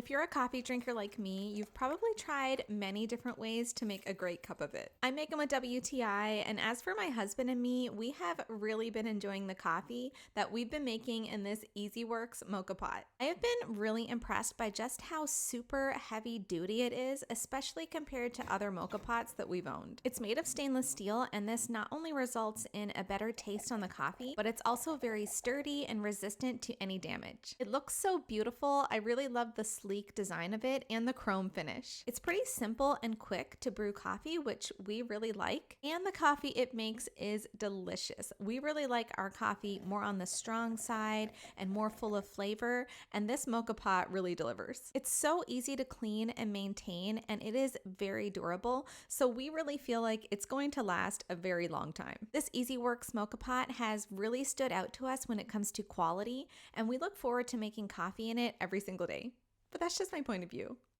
If you're a coffee drinker like me, you've probably tried many different ways to make a great cup of it. I make them with WTI, and as for my husband and me, we have really been enjoying the coffee that we've been making in this Easyworkz Moka pot. I have been really impressed by just how super heavy duty it is, especially compared to other Moka pots that we've owned. It's made of stainless steel, and this not only results in a better taste on the coffee, but it's also very sturdy and resistant to any damage. It looks so beautiful. I really love the sleek design of it and the chrome finish. It's pretty simple and quick to brew coffee, which we really like, and the coffee it makes is delicious. We really like our coffee more on the strong side and more full of flavor, and this Moka pot really delivers. It's so easy to clean and maintain, and it is very durable, so we really feel like it's going to last a very long time. This Easyworkz Moka pot has really stood out to us when it comes to quality, and we look forward to making coffee in it every single day. But that's just my point of view.